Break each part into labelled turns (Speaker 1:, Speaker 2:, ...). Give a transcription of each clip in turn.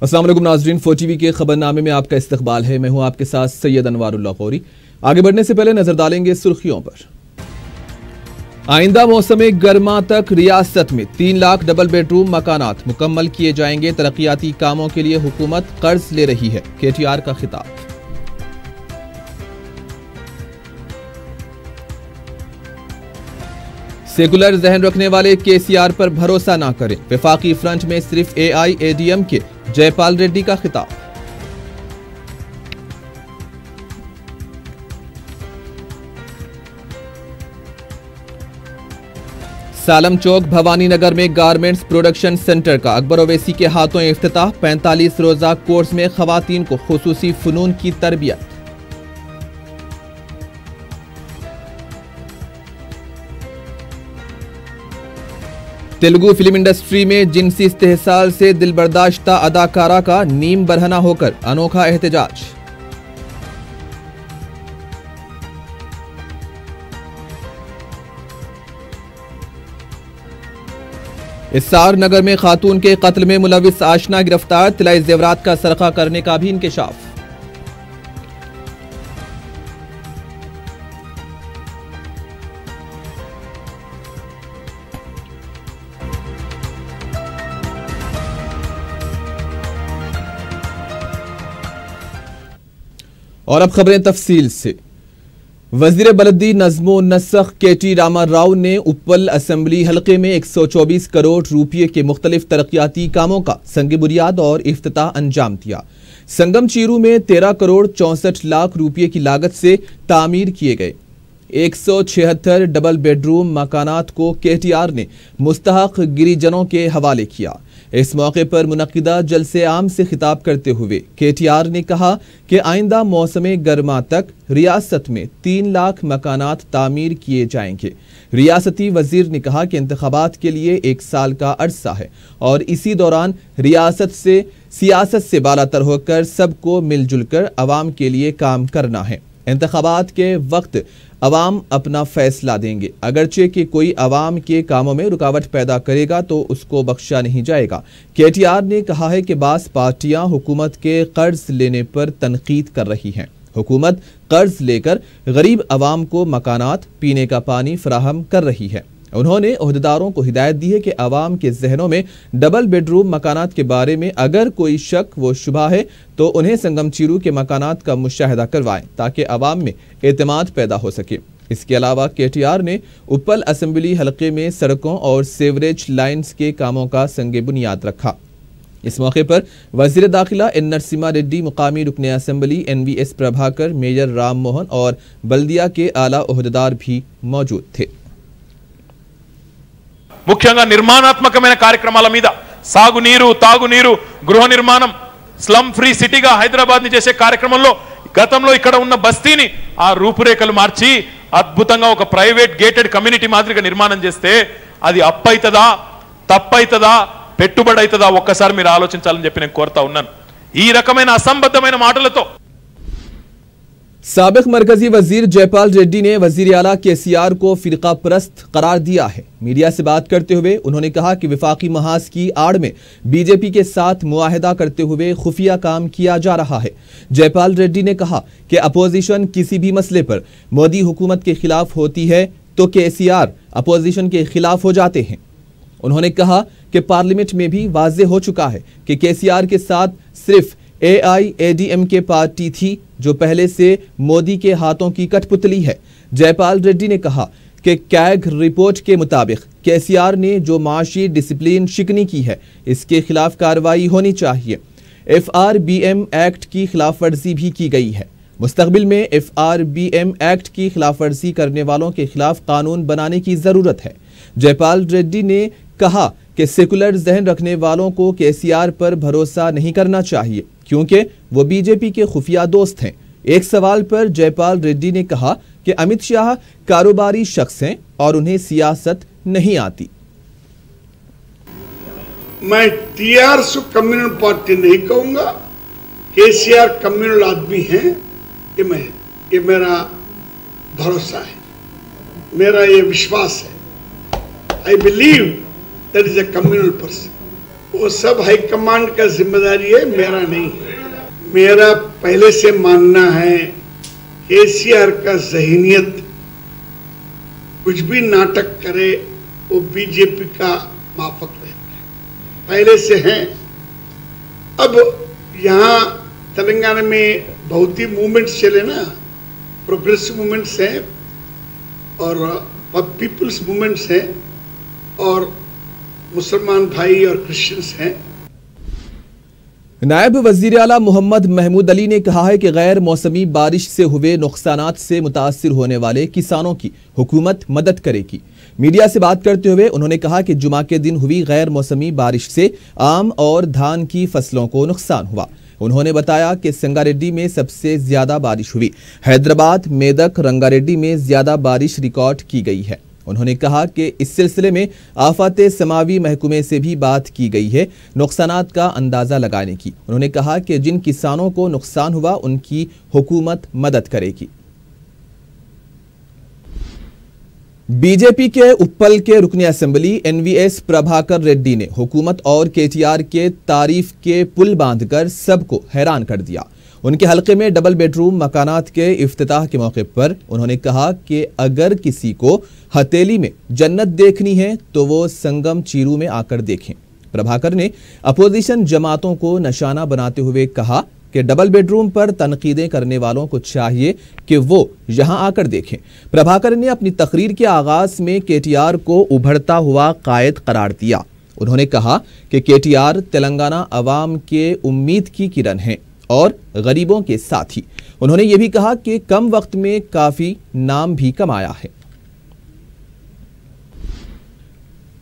Speaker 1: अस्सलाम वालेकुम नाज़रीन, 4TV के खबरनामे में आपका इस्तकबाल है। मैं हूं आपके साथ सैयद अनवारुल्लाह गौरी। आगे बढ़ने से पहले नजर डालेंगे सुर्खियों पर। आइंदा मौसम गर्मा तक रियासत में 3 लाख डबल बेडरूम मकानात मुकम्मल किए जाएंगे। तरक्याती कामों के लिए हुकूमत कर्ज ले रही है, KTR का खिताब। सेकुलर जहन रखने वाले KCR पर भरोसा ना करें। वफाकी फ्रंट में सिर्फ AIADM के जयपाल रेड्डी का खिताब। सालम चौक भवानी नगर में गारमेंट्स प्रोडक्शन सेंटर का अकबर ओवैसी के हाथों इफ्तिताह। 45 रोजा कोर्स में खवातीन को खुसूसी फनून की तरबियत। तेलुगु फिल्म इंडस्ट्री में जिनसी इस्तेहसाल से दिलबर्दाश्ता अदाकारा का नीम बरहना होकर अनोखा एहतजाज। इस्सार नगर में खातून के कत्ल में मुलविस आशना गिरफ्तार। तिलाई जेवरात का सरका करने का भी इंकशाफ। और अब खबरें तफसील से। वजीर बलदी नज़्मो नस्ख KT रामा राव ने उप्पल असेंबली हलके में 124 करोड़ रुपये के मुख्तलिफ तरक्याती कामों का संग बुनियाद और इफ्तिताह अंजाम दिया। संगम चीरू में 13 करोड़ 64 लाख रुपये की लागत से तामीर किए गए 176 डबल बेडरूम मकानात को KTR ने मुस्तहक गिरिजनों के हवाले किया। इस मौके पर मुनक्किदा जलसे आम से खिताब करते हुए KTR ने कहा कि आइंदा मौसम गर्मा तक रियासत में 3 लाख मकानात तामीर किए जाएंगे। रियासती वजीर ने कहा कि इंतखाबात के लिए 1 साल का अरसा है और इसी दौरान सियासत से बालातर होकर सबको मिलजुल कर अवाम के लिए काम करना है। इंतखाबात के वक्त अवाम अपना फैसला देंगे। अगरचे कि कोई अवाम के कामों में रुकावट पैदा करेगा तो उसको बख्शा नहीं जाएगा। KTR ने कहा है कि बास पार्टियां हुकूमत के कर्ज लेने पर तनकीद कर रही हैं। हुकूमत कर्ज लेकर गरीब अवाम को मकानात, पीने का पानी फराहम कर रही है। उन्होंने ओहदेदारों को हिदायत दी है कि अवाम के जहनों में डबल बेडरूम मकानात के बारे में अगर कोई शक व शुबा है तो उन्हें संगम चीरू के मकानात का मुशाहिदा करवाएं ताकि अवाम में एतमाद पैदा हो सके। इसके अलावा KTR ने उप्पल असेंबली हलके में सड़कों और सीवरेज लाइन्स के कामों का संग बुनियाद रखा। इस मौके पर वजीर दाखिला N नरसिम्हा रेड्डी, मुकामी रुकने assembly NVS Prabhakar, mayor Ram Mohan और बल्दिया के आला ओहदेदार भी मौजूद थे।
Speaker 2: ముఖ్యంగా నిర్మాణాత్మకమైన కార్యక్రమాల మీద సాగునీరు, తాగునీరు, గృహ నిర్మాణం, స్లమ్ ఫ్రీ సిటీగా హైదరాబాద్ ని చేసే కార్యక్రమంలో గతంలో ఇక్కడ ఉన్న బస్తీని ఆ రూపురేఖలు మార్చి అద్భుతంగా ఒక ప్రైవేట్ గేటెడ్ కమ్యూనిటీ మాదిరిగా నిర్మాణం చేస్తే అది అప్పైతదా, తప్పైతదా, పెట్టుబడి అయితదా ఒక్కసారి మీరు ఆలోచించాలని చెప్పి నేను కోరుతా ఉన్నాను। ఈ రకమైన అసంబద్ధమైన మాటలతో
Speaker 1: साबिक मरकजी वजीर जयपाल रेड्डी ने वजीर आला KCR को फिरका परस्त करार दिया है। मीडिया से बात करते हुए उन्होंने कहा कि विफाकी महाज की आड़ में BJP के साथ मुआहदा करते हुए खुफिया काम किया जा रहा है। जयपाल रेड्डी ने कहा कि अपोजिशन किसी भी मसले पर मोदी हुकूमत के खिलाफ होती है तो KCR अपोजिशन के खिलाफ हो जाते हैं। उन्होंने कहा कि पार्लियामेंट में भी वाज़ेह हो चुका है कि KCR के साथ सिर्फ AIADM के पार्टी थी जो पहले से मोदी के हाथों की कठपुतली है। जयपाल रेड्डी ने कहा कि कैग रिपोर्ट के मुताबिक KCR ने जो माशी डिसिप्लिन शिकनी की है इसके खिलाफ कार्रवाई होनी चाहिए। FRBM एक्ट की खिलाफ वर्जी भी की गई है। मुस्तकबिल में FRBM एक्ट की खिलाफ वर्जी करने वालों के खिलाफ कानून बनाने की जरूरत है। जयपाल रेड्डी ने कहा कि सेकुलर जहन रखने वालों को KCR पर भरोसा नहीं करना चाहिए क्योंकि वो BJP के खुफिया दोस्त हैं। एक सवाल पर जयपाल रेड्डी ने कहा कि अमित शाह कारोबारी शख्स हैं और उन्हें सियासत नहीं आती।
Speaker 3: मैं TRS कम्युनल पार्टी नहीं कहूंगा, KCR कम्युनल आदमी हैं, ये मेरा भरोसा है, मेरा ये विश्वास है। I believe that is a communal person. वो सब हाईकमांड का जिम्मेदारी है, मेरा नहीं है। मेरा पहले से मानना है केसीआर का जहनियत कुछ भी नाटक करे वो बीजेपी का माफक रहता है, पहले से है। अब यहाँ तेलंगाना में बहुत ही मूवमेंट्स चले ना, प्रोग्रेसिव मूवमेंट्स हैं और पीपल्स मूवमेंट्स हैं और मुसलमान भाई और क्रिश्चियंस हैं।
Speaker 1: नायब वजीर आला मोहम्मद महमूद अली ने कहा है कि गैर मौसमी बारिश से हुए नुकसानात से मुतासिर होने वाले किसानों की हुकूमत मदद करेगी। मीडिया से बात करते हुए उन्होंने कहा कि जुमा के दिन हुई गैर मौसमी बारिश से आम और धान की फसलों को नुकसान हुआ। उन्होंने बताया कि संगारेड्डी में सबसे ज्यादा बारिश हुई, हैदराबाद, मेदक, रंगारेड्डी में ज्यादा बारिश रिकॉर्ड की गई है। उन्होंने कहा कि इस सिलसिले में आफाते समावी महकमे से भी बात की गई है नुकसानात का अंदाजा लगाने की। उन्होंने कहा कि जिन किसानों को नुकसान हुआ उनकी हुकूमत मदद करेगी। बीजेपी के उप्पल के रुकने असेंबली एनवीएस प्रभाकर रेड्डी ने हुकूमत और केटीआर के तारीफ के पुल बांधकर सबको हैरान कर दिया। उनके हलके में डबल बेडरूम मकानात के इफ्तिताह के मौके पर उन्होंने कहा कि अगर किसी को हथेली में जन्नत देखनी है तो वो संगम चीरू में आकर देखें। प्रभाकर ने अपोजिशन जमातों को निशाना बनाते हुए कहा कि डबल बेडरूम पर तनकीदें करने वालों को चाहिए कि वो यहां आकर देखें। प्रभाकर ने अपनी तकरीर के आगाज में केटीआर को उभरता हुआ कायद करार दिया। उन्होंने कहा कि केटीआर तेलंगाना अवाम के उम्मीद की किरण है और गरीबों के साथी। उन्होंने ये भी कहा कि कम वक्त में काफी नाम भी कमाया है।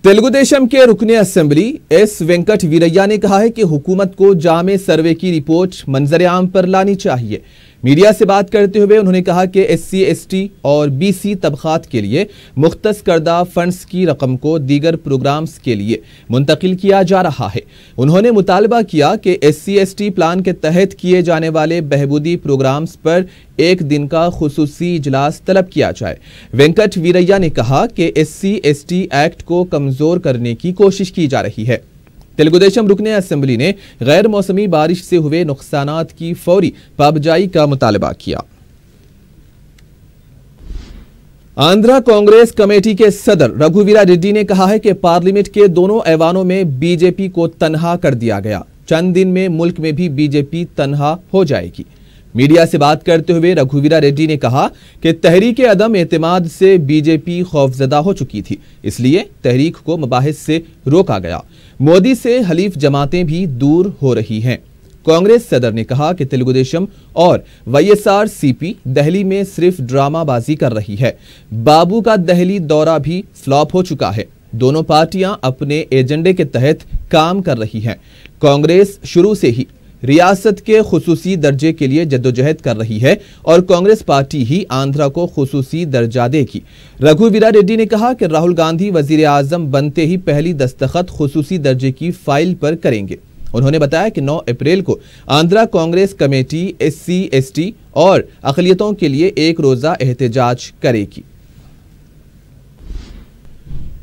Speaker 1: तेलुगु देशम के रुकने असेंबली एस वेंकट वीरैया ने कहा है कि हुकूमत को जामे सर्वे की रिपोर्ट मंजर आम पर लानी चाहिए। मीडिया से बात करते हुए उन्होंने कहा कि एससी, एसटी और बीसी तबकात के लिए मुख्तस करदा फंड्स की रकम को दीगर प्रोग्राम्स के लिए मुंतकिल किया जा रहा है। उन्होंने मुतालबा किया कि एससी, एसटी प्लान के तहत किए जाने वाले बहबूदी प्रोग्राम्स पर एक दिन का खुसूसी इजलास तलब किया जाए। वेंकट वीरैया ने कहा कि एससी, एसटी एक्ट को कमजोर करने की कोशिश की जा रही है। तेलुगु देशम रुकने असेंबली ने गैर मौसमी बारिश से हुए नुकसानात की फौरी पाबजाई का मुतालबा किया। आंध्रा कांग्रेस कमेटी के सदर रघुवीरा रेड्डी ने कहा है कि पार्लियामेंट के दोनों ऐवानों में बीजेपी को तनहा कर दिया गया। चंद दिन में मुल्क में भी बीजेपी तनहा हो जाएगी। मीडिया से बात करते हुए रघुवीरा रेड्डी ने कहा कि तहरीक अदम एतमाद से बीजेपी खौफजदा हो चुकी थी, इसलिए तहरीक को मबाहिस से रोका गया। मोदी से हलीफ जमातें भी दूर हो रही हैं। कांग्रेस सदर ने कहा कि तेलुगु देशम और वाईएसआरसीपी दिल्ली में सिर्फ ड्रामाबाजी कर रही है। बाबू का दिल्ली दौरा भी फ्लॉप हो चुका है। दोनों पार्टियां अपने एजेंडे के तहत काम कर रही हैं। कांग्रेस शुरू से ही रियासत के खुसूसी दर्जे के लिए जद्दोजहद कर रही है और कांग्रेस पार्टी ही आंध्रा को खुसूसी दर्जा देगी। रघुवीरा रेड्डी ने कहा कि राहुल गांधी वजीर आजम बनते ही पहली दस्तखत खुसूसी दर्जे की फाइल पर करेंगे। उन्होंने बताया कि 9 अप्रैल को Andhra Congress committee SC, ST और अक़लियतों के लिए एक रोजा एहतजाज करेगी।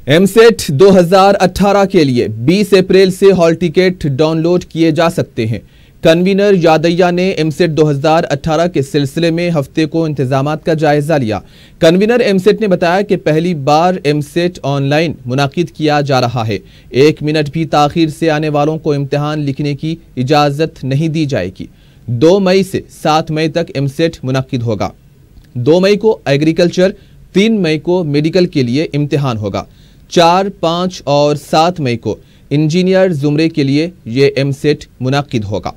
Speaker 1: एमसेट 2018 के लिए 20 अप्रैल से हॉल टिकट डाउनलोड किए जा सकते हैं। कन्वीनर यादैया ने एमसेट 2018 के सिलसिले में हफ्ते को इंतजामात का जायजा लिया। कन्वीनर एमसेट ने बताया कि पहली बार एमसेट ऑनलाइन मुनाकिद किया जा रहा है। 1 मिनट भी ताखीर से आने वालों को इम्तिहान लिखने की इजाजत नहीं दी जाएगी। 2 मई से 7 मई तक एमसेट मुनाकिद होगा। 2 मई को एग्रीकल्चर, 3 मई को मेडिकल के लिए इम्तिहान होगा। 4, 5 और 7 मई को इंजीनियर जुमरे के लिए ये एमसेट मुनाकिद होगा।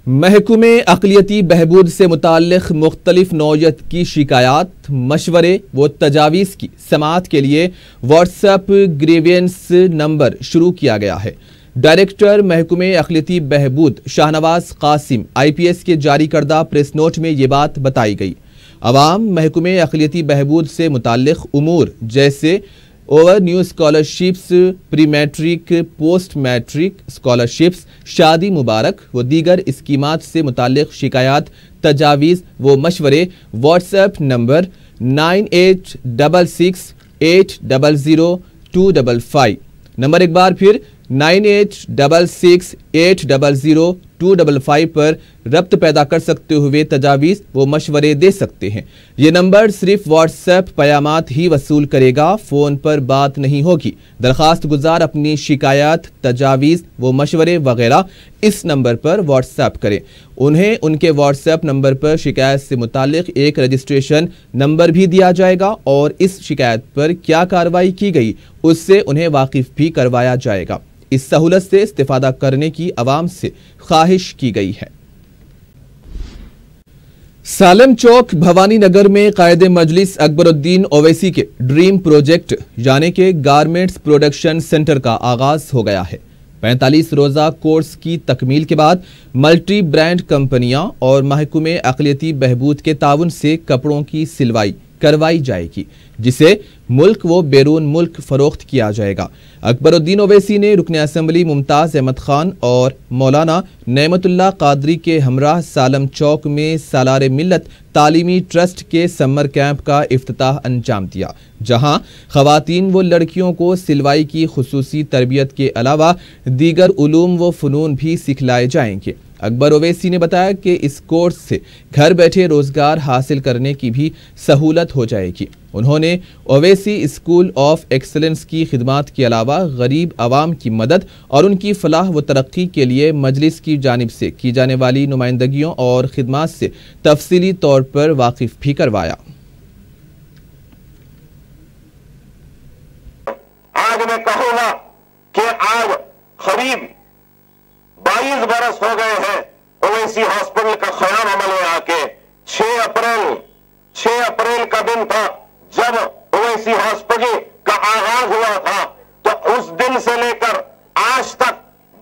Speaker 1: महकमे अक़लियती बहबूद से मुताल्लिक़ मुख्तलिफ नौयत की शिकायत, मशवरे व तजावीज़ की समाअत के लिए व्हाट्सएप ग्रीवेंस नंबर शुरू किया गया है। डायरेक्टर महकमे अक़लियती बहबूद शाहनवाज कासिम IPS के जारी करदा प्रेस नोट में ये बात बताई गई। अवाम महकमे अक़लियती बहबूद से मुताल्लिक़ उमूर जैसे over new scholarships, pre matric, post matric scholarships, Shadi Mubarak व दीगर स्कीमात से मुताल्लिक शिकायत, तजावीज़ व मशवरे व्हाट्सएप नंबर 9866800255। नंबर एक बार फिर 9866800255 पर रब्त पैदा कर सकते हुए तजावीज़ व मशवरे दे सकते हैं। ये नंबर सिर्फ व्हाट्सएप पयामात ही वसूल करेगा, फ़ोन पर बात नहीं होगी। दरख्वास्त गुजार अपनी शिकायत, तजावीज़ व मशवरे वगैरह इस नंबर पर व्हाट्सएप करें। उन्हें उनके व्हाट्सएप नंबर पर शिकायत से मुताल्लिक एक रजिस्ट्रेशन नंबर भी दिया जाएगा और इस शिकायत पर क्या कार्रवाई की गई उससे उन्हें वाकिफ भी करवाया जाएगा। इस सहूलत से इस्तिफादा करने की आवाम से ख्वाहिश की गई है। सालम चौक भवानी नगर में कायदे मजलिस अकबरुद्दीन ओवैसी के ड्रीम प्रोजेक्ट यानी के गारमेंट्स प्रोडक्शन सेंटर का आगाज हो गया है। 45 रोजा कोर्स की तकमील के बाद मल्टी ब्रांड कंपनियां और महकमे अक़लियती बहबूद के ताउन से कपड़ों की सिलवाई करवाई जाएगी, जिसे मुल्क व बैरून मुल्क फरोख्त किया जाएगा। अकबरुद्दीन ओवैसी ने रुकन असम्बली मुमताज़ अहमद खान और मौलाना नेमतुल्लाह कादरी के हमराह सालम चौक में सालारे मिल्लत तालीमी ट्रस्ट के समर कैंप का इफ्तिताह अंजाम दिया, जहां ख़वातीन व लड़कियों को सिलवाई की खुसूसी तरबियत के अलावा दीगर उलूम व फ़नून भी सिखलाए जाएंगे। अकबर ओवैसी ने बताया कि इस कोर्स से घर बैठे रोजगार हासिल करने की भी सहूलत हो जाएगी। उन्होंने ओवैसी स्कूल ऑफ एक्सलेंस की खिदमात के अलावा गरीब आवाम की मदद और उनकी फलाह व तरक्की के लिए मजलिस की जानिब से की जाने वाली नुमाइंदगियों और खिदमात से तफसीली तौर पर वाकिफ भी करवाया।
Speaker 4: आज मैं कहूंगा कि आज करीब 22 बरस हो गए हैं ओवैसी हॉस्पिटल का ख़याम अमल में आके। 6 अप्रैल का दिन था जब ओवैसी हॉस्पिटल का आगाज हुआ था, तो उस दिन से लेकर आज तक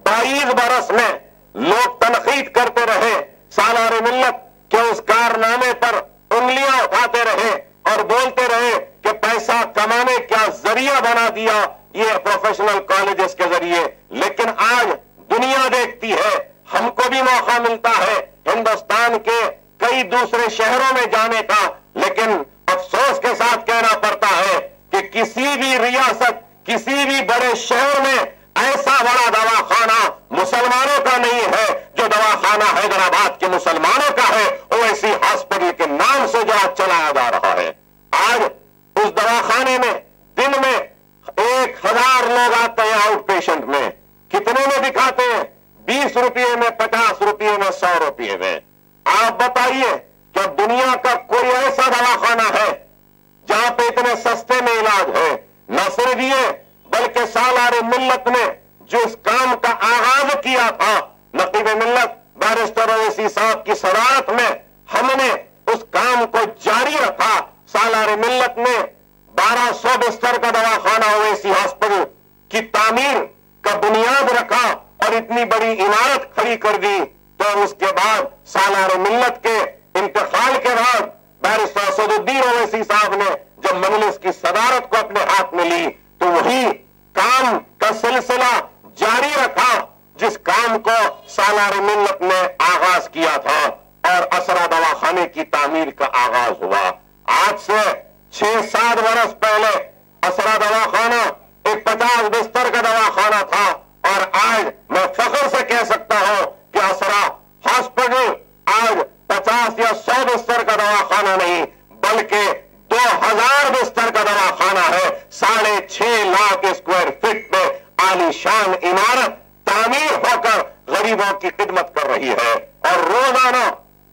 Speaker 4: 22 बरस में लोग तनकीद करते रहे, सालारे मिल्लत के उस कारनामे पर उंगलियां उठाते रहे और बोलते रहे कि पैसा कमाने का जरिया बना दिया ये प्रोफेशनल कॉलेजेस के जरिए। लेकिन आज दुनिया देखती है, हमको भी मौका मिलता है हिंदुस्तान के कई दूसरे शहरों में जाने का, लेकिन अफसोस के साथ कहना पड़ता है कि किसी भी रियासत, किसी भी बड़े शहर में ऐसा बड़ा दवाखाना मुसलमानों का नहीं है जो दवाखाना हैदराबाद के मुसलमानों का है, ओवैसी हॉस्पिटल के नाम से जो आज चलाया जा रहा है। आज उस दवाखाने में दिन में 1000 लोग आते हैं आउट पेशेंट में। कितने में दिखाते हैं? 20 रुपये में, 50 रुपये में, 100 रुपये में। आप बताइए क्या दुनिया का कोई ऐसा दवाखाना है जहां पे इतने सस्ते में इलाज है? न सिर्फ ये बल्कि सालारे मिल्लत ने जो इस काम का आगाज किया था, नकीब मिल्लत बैरिस्टर ओवैसी साहब की सदारत में हमने उस काम को जारी रखा। सालारे मिल्लत ने 1200 बिस्तर का दवाखाना ओवैसी हॉस्पिटल की तामीर का बुनियाद रखा और इतनी बड़ी इमारत खड़ी कर दी। तो उसके बाद सालारे मिल्लत के इंतकाल के बाद बैरिस्टर असदुद्दीन ओवैसी साहब ने जब मजलिस की सदारत को अपने हाथ में ली तो वही काम का सिलसिला जारी रखा जिस काम को सालारे मिल्लत ने आगाज किया था और असरा दवाखाने की तामीर का आगाज हुआ। आज से 6-7 बरस पहले असरा दवाखाना एक 50 बिस्तर का दवाखाना था और आज मैं फख्र से कह सकता हूं कि असरा हॉस्पिटल आज 50 या 100 बिस्तर का दवाखाना नहीं बल्कि 2000 बिस्तर का दवाखाना है। 6.5 लाख स्क्वायर फीट में आलीशान इमारत तामीर होकर गरीबों की खिदमत कर रही है और रोजाना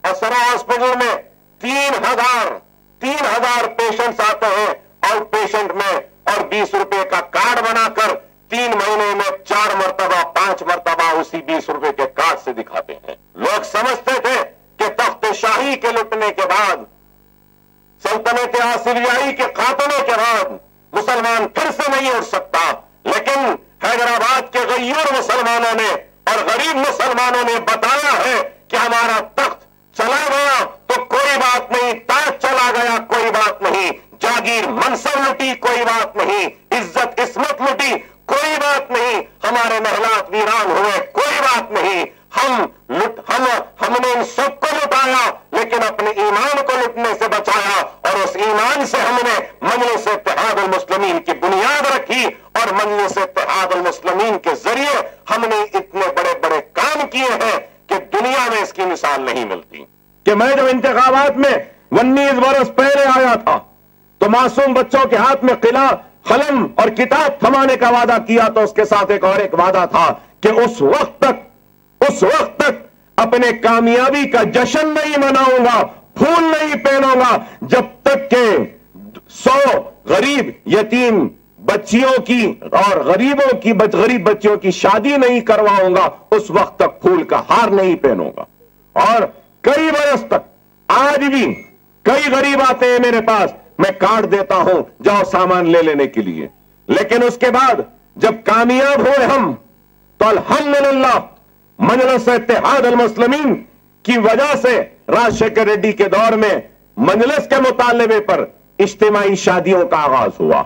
Speaker 4: असरा हॉस्पिटल में 3000 पेशेंट्स आते हैं आउट पेशेंट में और 20 रुपए का कार्ड बनाकर 3 महीने में 4 मरतबा 5 मरतबा उसी 20 रुपए के कार्ड से दिखाते हैं। लोग समझते थे कि तख्त शाही के लुटने के बाद, सल्तनत आसिरियाई के खात्मे के बाद मुसलमान फिर से नहीं उठ सकता, लेकिन हैदराबाद के गैयूर मुसलमानों ने और गरीब मुसलमानों ने बताया है कि हमारा तख्त चला गया तो कोई बात नहीं, ताज चला गया कोई बात नहीं, जागीर मनसब लुटी कोई बात नहीं, इज्जत इस्मत लुटी कोई बात नहीं, हमारे महलात वीरान हुए कोई बात नहीं, हमने इन सबको लुटाया लेकिन अपने ईमान को लुटने से बचाया और उस ईमान से हमने मजलिस इत्तेहादुल मुस्लिमीन की बुनियाद रखी और मजलिस इत्तेहादुल मुस्लिमीन के जरिए हमने इतने बड़े बड़े काम किए हैं कि दुनिया में इसकी मिसाल नहीं मिलती। कि मैं जब इंतखाबात में 19 बरस पहले आया था तो मासूम बच्चों के हाथ में कलम और किताब थमाने का वादा किया, तो उसके साथ एक और एक वादा था कि उस वक्त तक अपने कामयाबी का जश्न नहीं मनाऊंगा, फूल नहीं पहनूंगा जब तक के 100 गरीब यतीम बच्चियों की और गरीब बच्चियों की शादी नहीं करवाऊंगा, उस वक्त तक फूल का हार नहीं पहनूंगा। और कई बरस तक आज भी कई गरीब आते हैं मेरे पास, मैं कार्ड देता हूं जाओ सामान ले लेने के लिए, लेकिन उसके बाद जब कामयाब हुए हम तो अल्हम्दुलिल्लाह मजलिस इत्तेहादुल मुस्लिमीन की वजह से राजशेखर रेड्डी के दौर में मजलिस के मुतालबे पर इज्तिमाई शादियों का आगाज हुआ।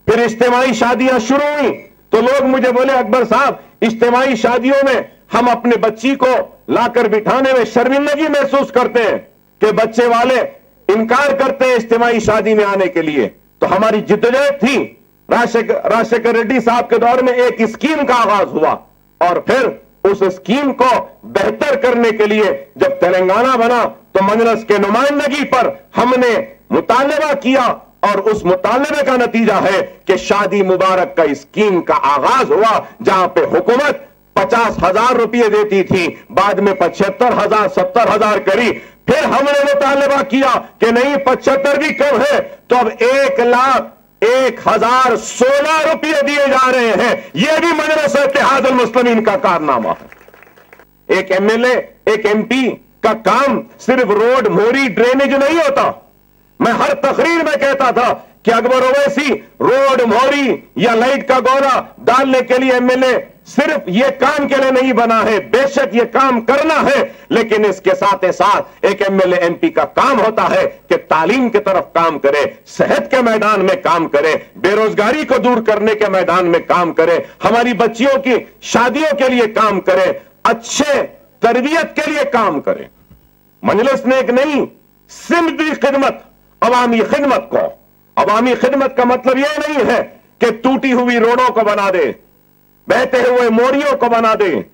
Speaker 4: फिर इज्तिमाई शादियां शुरू हुई तो लोग मुझे बोले अकबर साहब इज्तिमाई शादियों में हम अपने बच्ची को लाकर बिठाने में शर्मिंदगी महसूस करते हैं कि बच्चे वाले इनकार करते हैं इज्तिमाई शादी में आने के लिए। तो हमारी जिद्दोजहद थी, राजशेखर रेड्डी साहब के दौर में एक स्कीम का आगाज हुआ और फिर उस स्कीम को बेहतर करने के लिए जब तेलंगाना बना तो मजलिस के नुमाइंदगी पर हमने मुतालबा किया और उस मुतालबे का नतीजा है कि शादी मुबारक का स्कीम का आगाज हुआ, जहां पे हुकूमत 50,000 रुपये देती थी, बाद में 75,000 70,000 करी। फिर हमने मुतालबा किया कि नहीं 75 भी कम है, तो अब 1,01,016 रुपये दिए जा रहे हैं। यह भी मजलिस इत्तेहादुल मुस्लिमीन का कारनामा है। एक एमएलए एक एमपी का काम सिर्फ रोड मोरी ड्रेनेज नहीं होता। मैं हर तकरीर में कहता था कि अकबर ओवैसी रोड मोरी या लाइट का गोला डालने के लिए एमएलए सिर्फ यह काम के लिए नहीं बना है, बेशक यह काम करना है, लेकिन इसके साथ साथ एक एमएलए एमपी का काम होता है कि तालीम की तरफ काम करे, सेहत के मैदान में काम करे, बेरोजगारी को दूर करने के मैदान में काम करे, हमारी बच्चियों की शादियों के लिए काम करे, अच्छे तरबियत के लिए काम करे। मजलिस ने एक नई सिमत दी खिदमत, अवामी खिदमत को। अवामी खिदमत का मतलब यह नहीं है कि टूटी हुई रोडों को बना दे, बहते हुए मोरियों को बना दे,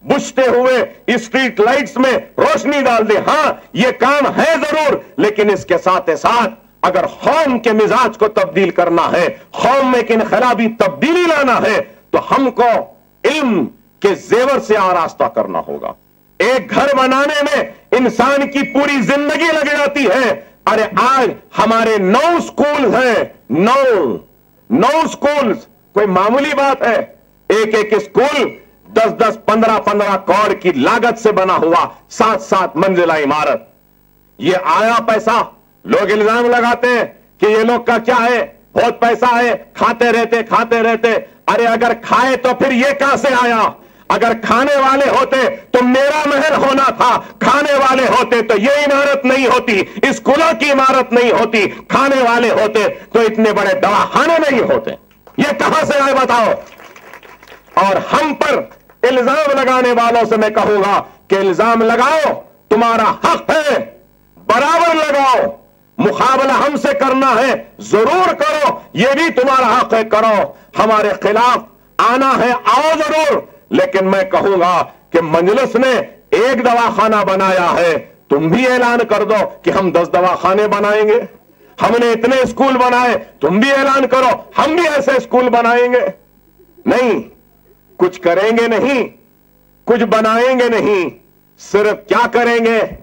Speaker 4: बुझते हुए स्ट्रीट लाइट्स में रोशनी डाल दे। हां यह काम है जरूर, लेकिन इसके साथ साथ अगर कौम के मिजाज को तब्दील करना है, कौम में एक इनकलाबी तब्दीली लाना है, तो हमको इल्म के जेवर से आरास्ता करना होगा। एक घर बनाने में इंसान की पूरी जिंदगी लग जाती है। अरे आज हमारे 9 स्कूल हैं, 9 स्कूल कोई मामूली बात है। एक स्कूल 10-10, 15-15 करोड़ की लागत से बना हुआ 7-7 मंजिला इमारत। ये आया पैसा, लोग इल्जाम लगाते हैं कि ये लोग का क्या है, बहुत पैसा है, खाते रहते। अरे अगर खाए तो फिर ये कहां से आया? अगर खाने वाले होते तो मेरा महल होना था, खाने वाले होते तो ये इमारत नहीं होती, स्कूलों की इमारत नहीं होती, खाने वाले होते तो इतने बड़े दवाखाने नहीं होते। ये कहां से आए बताओ? और हम पर इल्जाम लगाने वालों से मैं कहूंगा कि इल्जाम लगाओ, तुम्हारा हक है, बराबर लगाओ। मुकाबला हमसे करना है, जरूर करो, यह भी तुम्हारा हक है, करो। हमारे खिलाफ आना है, आओ जरूर, लेकिन मैं कहूंगा कि मजलिस ने एक दवाखाना बनाया है, तुम भी ऐलान कर दो कि हम 10 दवाखाने बनाएंगे। हमने इतने स्कूल बनाए, तुम भी ऐलान करो हम भी ऐसे स्कूल बनाएंगे। नहीं, कुछ करेंगे नहीं, कुछ बनाएंगे नहीं, सिर्फ क्या करेंगे,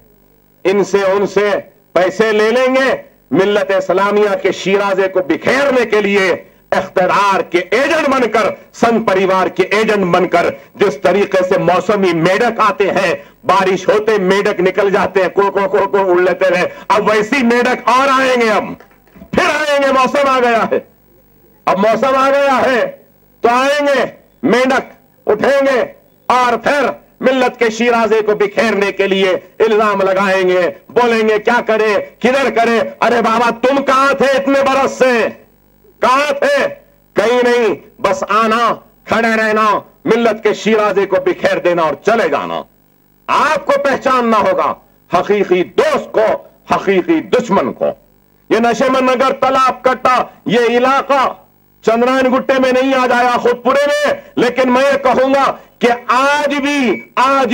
Speaker 4: इनसे उनसे पैसे ले लेंगे, मिल्लत इस्लामिया के शिराजे को बिखेरने के लिए इख्तियार के एजेंट बनकर, संघ परिवार के एजेंट बनकर। जिस तरीके से मौसमी मेढक आते हैं, बारिश होते मेढक निकल जाते हैं, को उड़ लेते रहे, अब वैसी मेढक और आएंगे, अब फिर आएंगे। मौसम आ गया है, अब मौसम आ गया है तो आएंगे, मेढक उठेंगे और फिर मिल्लत के शीराजे को बिखेरने के लिए इल्जाम लगाएंगे, बोलेंगे क्या करे, किधर करे। अरे बाबा तुम कहां थे इतने बरस से, कहां थे? कहीं नहीं, बस आना, खड़े रहना, मिल्लत के शीराजे को बिखेर देना और चले जाना। आपको पहचानना होगा हकीकी दोस्त को, हकीकी दुश्मन को। ये नशे में नगर, तालाब कट्टा, ये इलाका चंद्रायन गुट्टे में नहीं आ जाएगा, खुदपुरे में, लेकिन मैं ये कहूंगा कि आज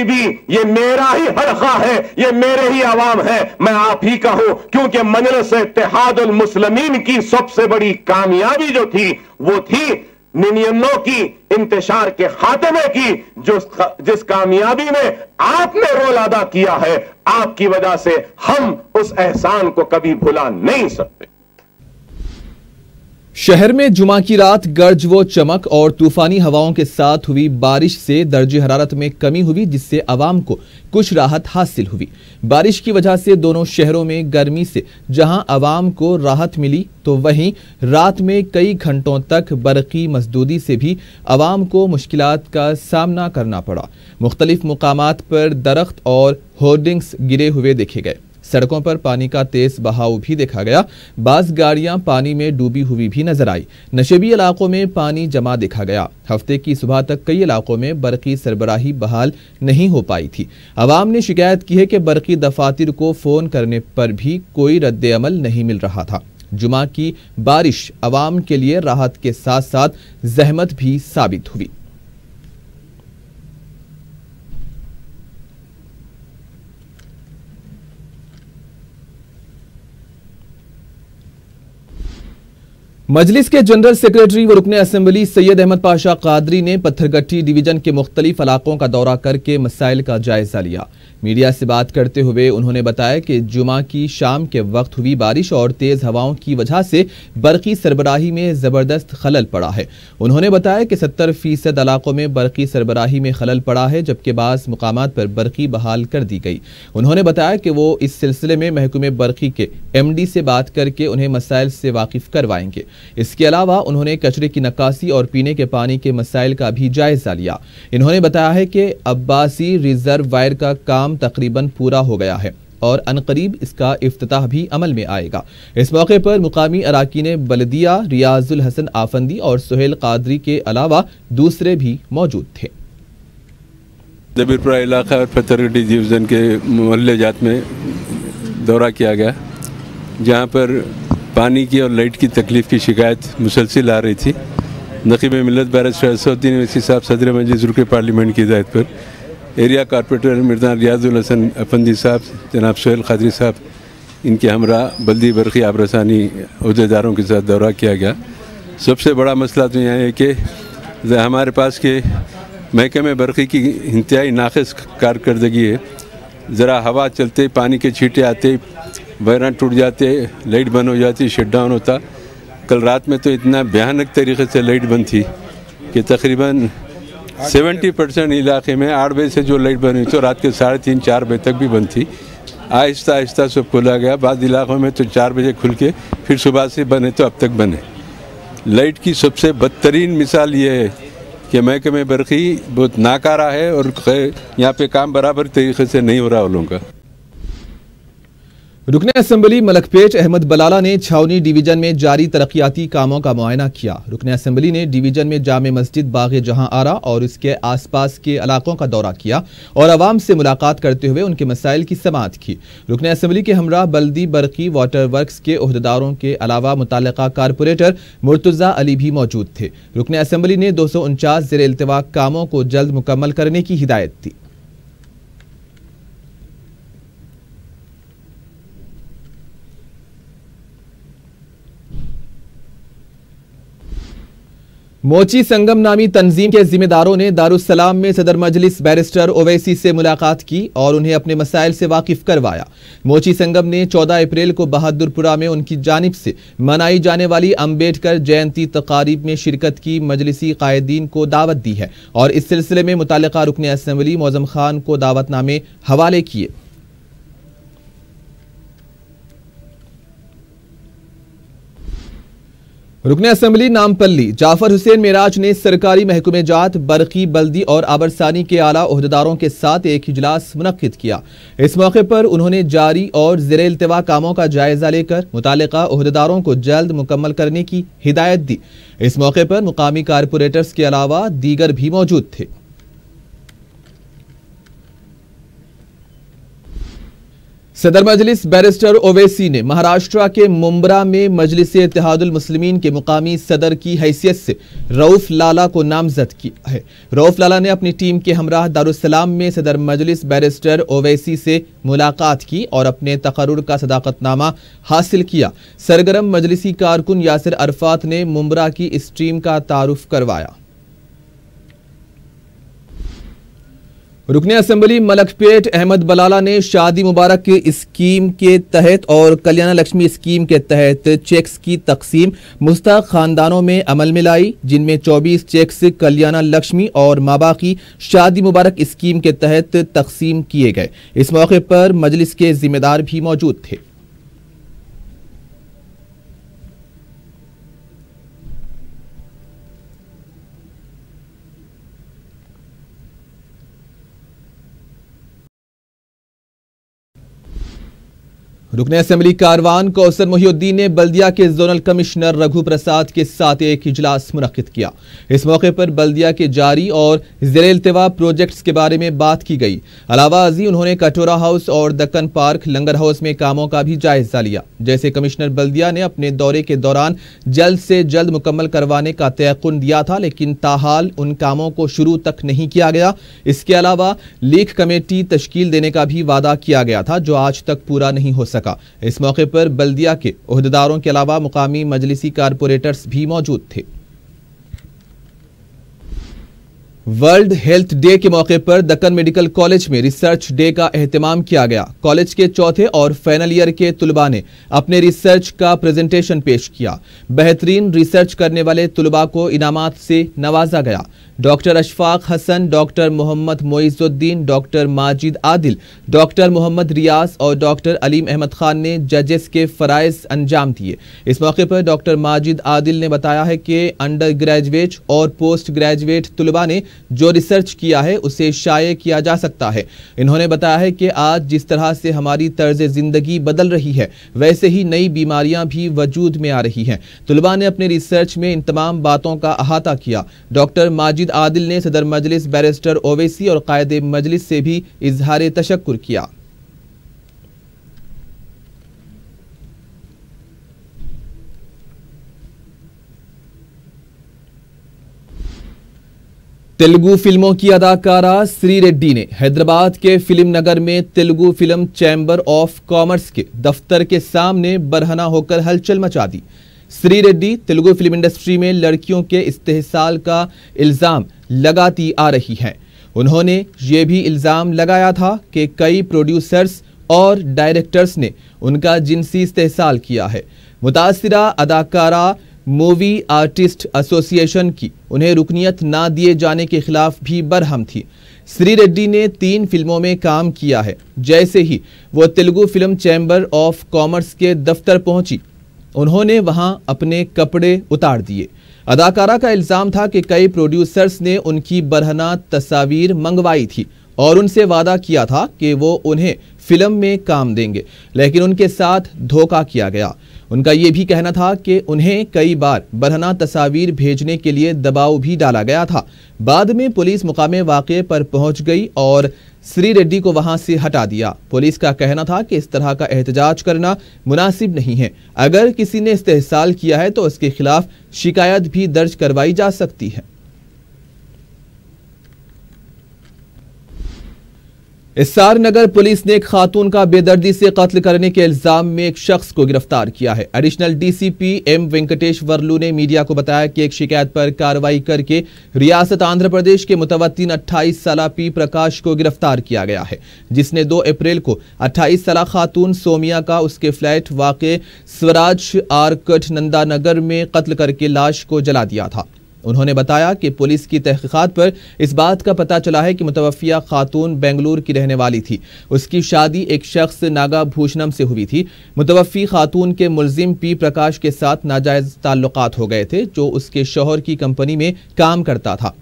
Speaker 4: भी ये मेरा ही हल्का है, ये मेरे ही अवाम है, मैं आप ही का हूं। क्योंकि मजलिस इत्तेहादुल मुस्लिमीन की सबसे बड़ी कामयाबी जो थी वो थी 99 की इंतशार के खात्मे की, जिस कामयाबी में आपने रोल अदा किया है, आपकी वजह से हम उस एहसान को कभी भुला नहीं सकते।
Speaker 1: शहर में जुमा की रात गर्ज व चमक और तूफानी हवाओं के साथ हुई बारिश से दर्जे हरारत में कमी हुई, जिससे आवाम को कुछ राहत हासिल हुई। बारिश की वजह से दोनों शहरों में गर्मी से जहां आवाम को राहत मिली, तो वहीं रात में कई घंटों तक बरकी मजदूदी से भी आवाम को मुश्किलात का सामना करना पड़ा। मुख्तलिफ मुकामात पर दरख्त और होर्डिंग्स गिरे हुए देखे गए। सड़कों पर पानी का तेज बहाव भी देखा गया। बास गाड़ियां पानी में डूबी हुई भी नजर आई। नशेबी इलाकों में पानी जमा देखा गया। हफ्ते की सुबह तक कई इलाकों में बरकी सरबराही बहाल नहीं हो पाई थी। अवाम ने शिकायत की है कि बरकी दफातर को फोन करने पर भी कोई रद्द अमल नहीं मिल रहा था। जुमा की बारिश अवाम के लिए राहत के साथ साथ जहमत भी साबित हुई। मजलिस के जनरल सेक्रेटरी व रुकने असेंबली सैयद अहमद पाशा कादरी ने पत्थरगट्टी डिवीजन के मुख्तलिफ इलाकों का दौरा करके मसाइल का जायजा लिया। मीडिया से बात करते हुए उन्होंने बताया कि जुमा की शाम के वक्त हुई बारिश और तेज हवाओं की वजह से बरकी सरबराही में जबरदस्त खलल पड़ा है। उन्होंने बताया कि 70% इलाकों में बरकी सरबराही में खलल पड़ा है, जबकि बाज़ मुकामात पर बरकी बहाल कर दी गई। उन्होंने बताया कि वो इस सिलसिले में महकमे बरकी के MD से बात करके उन्हें मसाइल से वाकिफ करवाएंगे। इसके अलावा उन्होंने कचरे की नक्कासी और पीने के पानी के मसाइल का भी जायजा लिया। इन्होंने बताया है कि अब्बासी रिजर्व वायर का काम तकरीबन पूरा हो गया है और अनकरीब इसका इफ्तिताह भी अमल में आएगा। इस मौके पर मुकामी अराकीन बलदिया रियाजुल हसन आफंदी और सुहेल कादरी के अलावा दूसरे भी मौजूद थे।
Speaker 5: जबीरपुरा इलाका और पत्थरगट्टी डिवीज़न के मोहल्ले जात में दौरा किया गया, जहाँ पर पानी की और लाइट की तकलीफ़ की शिकायत मुसलसिल आ रही थी। नकीब मिल्लत बैरिस्टर असदुद्दीन ओवैसी साहब सदर मजलिस रुकन पार्लियामेंट की हिदायत पर एरिया कारपोरेटर मिर्ज़ा रियाजुल हसन अफंदी साहब, जनाब सुहेल कादरी साहब, इनके हमरा बल्दी बरकी आबरसानी अहदेदारों के साथ दौरा किया गया। सबसे बड़ा मसला तो यह है कि हमारे पास के महकमे बरकी की इंतहाई नाक़िस कारकर्दगी है। ज़रा हवा चलते, पानी के छींटे आते, वायरां टूट जाते, लाइट बंद हो जाती, शट डाउन होता। कल रात में तो इतना भयानक तरीके से लाइट बंद थी कि तकरीबन 70% इलाके में 8 बजे से जो लाइट बंद हुई तो रात के 3:30-4 बजे तक भी बंद थी। आहिस्ता आहिस्ता सब खोला गया। बाद इलाकों में तो 4 बजे खुल के फिर सुबह से बने तो अब तक बने। लाइट की सबसे बदतरीन मिसाल ये है कि महकमे बरकी बहुत नाकारा है और यहाँ पे काम बराबर तरीके से नहीं हो रहा उन लोगों का।
Speaker 1: रुकने असेंबली मलकपेट अहमद बलाला ने छावनी डिवीजन में जारी तरक्याती कामों का मुआयना किया। रुकने असेंबली ने डिवीजन में जामे मस्जिद बाग़े जहां आरा और उसके आसपास के इलाकों का दौरा किया और आवाम से मुलाकात करते हुए उनके मसाइल की समाअत की। रुकने असेंबली के हमरा बल्दी बरकी वाटर वर्क्स के ओहदेदारों के अलावा मुताल्लिका कारपोरेटर मुर्तज़ा अली भी मौजूद थे। रुकने असेंबली ने 249 ज़ेर इल्तिवा कामों को जल्द मुकम्मल करने की हिदायत दी। मोची संगम नामी तंजीम के जिम्मेदारों ने दारुस्सलाम में सदर मजलिस बैरिस्टर ओवैसी से मुलाकात की और उन्हें अपने मसाइल से वाकिफ करवाया। मोची संगम ने 14 अप्रैल को बहादुरपुरा में उनकी जानिब से मनाई जाने वाली अम्बेडकर जयंती तकारीब में शिरकत की मजलिसी कायदीन को दावत दी है और इस सिलसिले में मुताल्लिका रुकने असेंबली मौज़म खान को दावतनामे हवाले किए। रुकने असेंबली नामपल्ली जाफर हुसैन मेराज ने सरकारी महकमे जात, बरकी, बल्दी और आबरसानी के आला ओहदेदारों के साथ एक इजलास मुनक्किद किया। इस मौके पर उन्होंने जारी और ज़ेरे इल्तिवा कामों का जायजा लेकर मुतालिका ओहदेदारों को जल्द मुकम्मल करने की हिदायत दी। इस मौके पर मुकामी कारपोरेटर्स के अलावा दीगर भी मौजूद थे। सदर मजलिस बैरिस्टर ओवैसी ने महाराष्ट्र के मुंब्रा में मजलिस इत्तेहादुल मुस्लिमीन के मुकामी सदर की हैसियत से रऊफ लाला को नामजद किया है। रऊफ लाला ने अपनी टीम के हमराह दारुस्सलाम में सदर मजलिस बैरिस्टर ओवैसी से मुलाकात की और अपने तकर्रुर का सदाकतनामा हासिल किया। सरगर्म मजलिसी कारकुन यासिर अरफात ने मुंब्रा की इस टीम का तारुफ करवाया। रुकने असेंबली मलकपेट अहमद बलाला ने शादी मुबारक स्कीम के तहत और कल्याण लक्ष्मी स्कीम के तहत चेक्स की तकसीम मुस्तहक खानदानों में अमल में लाई, जिनमें 24 चेक्स कल्याण लक्ष्मी और माबाकी शादी मुबारक स्कीम के तहत तकसीम किए गए। इस मौके पर मजलिस के जिम्मेदार भी मौजूद थे। रुकने असेंबली कारवान कौसर मोहिउद्दीन ने बल्दिया के जोनल कमिश्नर रघु प्रसाद के साथ एक इजलास मुनक्किद किया। इस मौके पर बल्दिया के जारी और ज़ेरे इल्तिवा प्रोजेक्ट्स के बारे में बात की गई। अलावा अजी उन्होंने कटोरा हाउस और दक्कन पार्क लंगर हाउस में कामों का भी जायजा लिया। जैसे कमिश्नर बल्दिया ने अपने दौरे के दौरान जल्द से जल्द मुकम्मल करवाने का तयक़ुन दिया था, लेकिन ताहाल उन कामों को शुरू तक नहीं किया गया। इसके अलावा लीग कमेटी तश्कील देने का भी वादा किया गया था, जो आज तक पूरा नहीं हो सका। इस मौके पर बल्दिया के ओहदेदारों के अलावा मुकामी मजलिसी कारपोरेटर्स भी मौजूद थे। वर्ल्ड हेल्थ डे के मौके पर दक्कन मेडिकल कॉलेज में रिसर्च डे का एहतमाम किया गया। कॉलेज के चौथे और फाइनल ईयर के तुलबा ने अपने रिसर्च का प्रेजेंटेशन पेश किया। बेहतरीन रिसर्च करने वाले तुलबा को इनामात से नवाजा गया। Doctor Ashfaq Hasan, doctor Mohammad Moinuddin, doctor Majid Adil, doctor Mohammad Riyaz और डॉक्टर अलीम अहमद खान ने जजेस के फराइज अंजाम दिए। इस मौके पर डॉक्टर माजिद आदिल ने बताया है कि अंडर ग्रेजुएट और पोस्ट ग्रेजुएट तुलबा ने जो रिसर्च किया है उसे शाये किया जा सकता है। इन्होंने बताया है कि आज जिस तरह से हमारी तर्ज जिंदगी बदल रही है, वैसे ही नई बीमारियां भी वजूद में आ रही हैं। तुलबा ने अपने रिसर्च में इन तमाम बातों का अहाता किया। डॉक्टर माजिद आदिल ने सदर मजलिस बैरिस्टर ओवैसी और कायदे मजलिस से भी इजहार तशक्कुर किया। तेलुगु फिल्मों की अदाकारा श्री रेड्डी ने हैदराबाद के फिल्म नगर में Telugu film chamber of commerce के दफ्तर के सामने बरहना होकर हलचल मचा दी। श्री रेड्डी तेलुगु फिल्म इंडस्ट्री में लड़कियों के इस्तेहसाल का इल्जाम लगाती आ रही हैं। उन्होंने ये भी इल्जाम लगाया था कि कई प्रोड्यूसर्स और डायरेक्टर्स ने उनका जिनसी इस्तेहसाल किया है। मुतासिरा अदाकारा मूवी आर्टिस्ट एसोसिएशन की उन्हें रुकनियत ना दिए जाने के खिलाफ भी बरहम थी। श्री रेड्डी ने 3 फिल्मों में काम किया है। जैसे ही वो Telugu film chamber of commerce के दफ्तर पहुंची, उन्होंने वहां अपने कपड़े उतार दिए। अदाकारा का इल्जाम था कि कई प्रोड्यूसर्स ने उनकी बरहना तस्वीर मंगवाई थी और उनसे वादा किया था कि वो उन्हें फिल्म में काम देंगे, लेकिन उनके साथ धोखा किया गया। उनका ये भी कहना था कि उन्हें कई बार बरहना तस्वीर भेजने के लिए दबाव भी डाला गया था। बाद में पुलिस मुकामे वाक़े पर पहुंच गई और श्री रेड्डी को वहां से हटा दिया। पुलिस का कहना था कि इस तरह का एहतजाज करना मुनासिब नहीं है। अगर किसी ने इस्तेहसाल किया है तो उसके खिलाफ शिकायत भी दर्ज करवाई जा सकती है। एसआर नगर पुलिस ने एक खातून का बेदर्दी से कत्ल करने के इल्जाम में एक शख्स को गिरफ्तार किया है। Additional DCP M Venkateswarlu ने मीडिया को बताया कि एक शिकायत पर कार्रवाई करके रियासत आंध्र प्रदेश के मुतवत्तिन 28 साला पी प्रकाश को गिरफ्तार किया गया है, जिसने 2 अप्रैल को 28 साला खातून सोमिया का उसके फ्लैट वाक़े स्वराज आर्कट नंदा नगर में कत्ल करके लाश को जला दिया था। उन्होंने बताया कि पुलिस की तहकीकात पर इस बात का पता चला है कि मुतवफ़िया खातून बेंगलुरु की रहने वाली थी। उसकी शादी एक शख्स नागा भूषणम से हुई थी। मुतवफ़ी खातून के मुल्जिम पी प्रकाश के साथ नाजायज़ ताल्लुकात हो गए थे, जो उसके शौहर की कंपनी में काम करता था।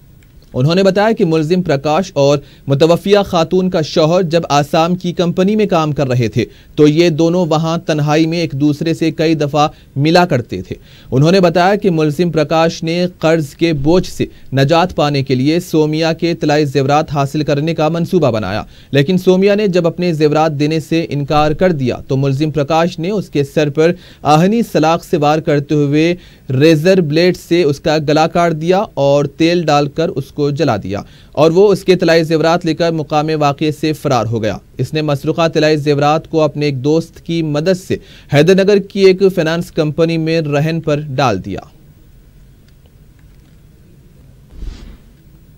Speaker 1: उन्होंने बताया कि मुल्जिम प्रकाश और मुतवफ़िया खातून का शौहर जब आसाम की कंपनी में काम कर रहे थे तो ये दोनों वहां तन्हाई में एक दूसरे से कई दफ़ा मिला करते थे। उन्होंने बताया कि मुल्जिम प्रकाश ने कर्ज के बोझ से नजात पाने के लिए सोमिया के तलाई जेवरात हासिल करने का मंसूबा बनाया, लेकिन सोमिया ने जब अपने जेवरात देने से इनकार कर दिया तो मुल्जिम प्रकाश ने उसके सर पर आहनी सलाख से वार करते हुए रेजर ब्लेड से उसका गला काट दिया और तेल डालकर उसको जला दिया और वो उसके तलाई जेवरात लेकर मुकामे वाक़े से फरार हो गया। इसने मसरूक़ा तलाई जेवरात को अपने एक दोस्त की मदद से हैदरनगर की एक फाइनेंस कंपनी में रहन पर डाल दिया।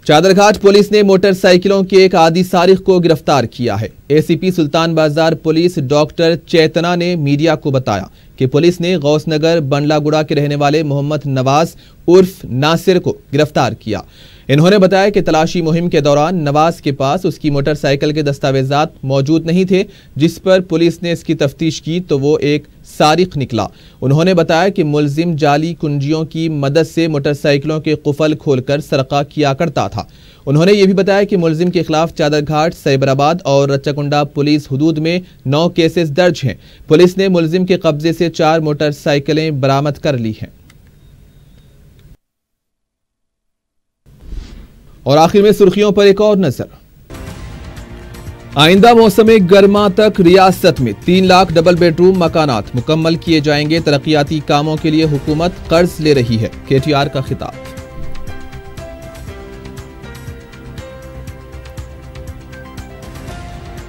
Speaker 1: चादरघाट पुलिस ने मोटरसाइकिलों के एक आदि सारिक को गिरफ्तार किया है। एसीपी सुल्तान बाजार पुलिस डॉक्टर चेतना ने मीडिया को बताया कि पुलिस ने गौसनगर बंडलागुड़ा के रहने वाले मोहम्मद नवाज उर्फ नासिर को गिरफ्तार किया। इन्होंने बताया कि तलाशी मुहिम के दौरान नवाज के पास उसकी मोटरसाइकिल के दस्तावेजात मौजूद नहीं थे, जिस पर पुलिस ने इसकी तफ्तीश की तो वो एक सारिक निकला। उन्होंने बताया कि मुल्जिम जाली कुंजियों की मदद से मोटरसाइकिलों के कुफल खोलकर सरका किया करता था। उन्होंने ये भी बताया कि मुल्जिम के खिलाफ चादरघाट, सैबराबाद और रच्चाकुंडा पुलिस हुदूद में 9 केसेस दर्ज हैं। पुलिस ने मुल्जिम के कब्जे से 4 मोटरसाइकिलें बरामद कर ली हैं। और आखिर में सुर्खियों पर एक और नजर। आइंदा मौसम गर्मा तक रियासत में 3 लाख डबल बेडरूम मकानात मुकम्मल किए जाएंगे। तरक्याती कामों के लिए हुकूमत कर्ज ले रही है, केटीआर का खिताब।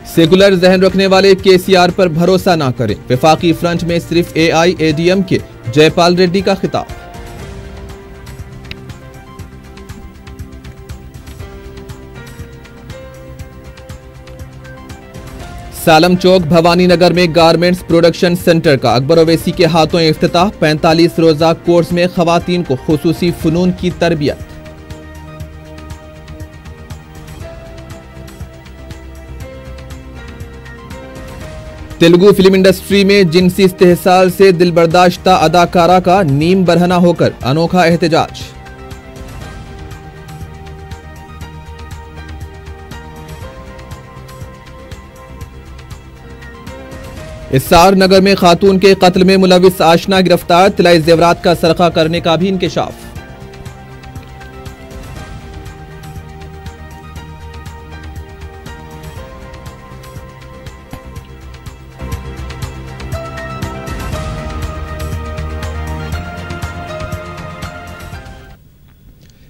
Speaker 1: सेकुलर जहन रखने वाले केसीआर पर भरोसा ना करें, वफाकी फ्रंट में सिर्फ एआईएडीएम के जयपाल रेड्डी का खिताब। सालम चौक भवानी नगर में गारमेंट्स प्रोडक्शन सेंटर का अकबर ओवैसी के हाथों इफ्तिताह। 45 रोजा कोर्स में खवातीन को खुसूसी फनून की तरबियत। तेलुगु फिल्म इंडस्ट्री में जिनसी इस्तेहसाल से दिलबर्दाश्ता अदाकारा का नीम बरहना होकर अनोखा एहतजाज। इस्सार नगर में खातून के कत्ल में मुलविस आशना गिरफ्तार। तलाई जेवरात का सरका करने का भी इंकशाफ।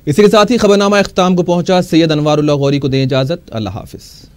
Speaker 1: इसी के साथ ही खबरनामा इख्तिताम को पहुंचा। सैयद अनवारुल्लाह गौरी को दें इजाजत। अल्लाह हाफिज।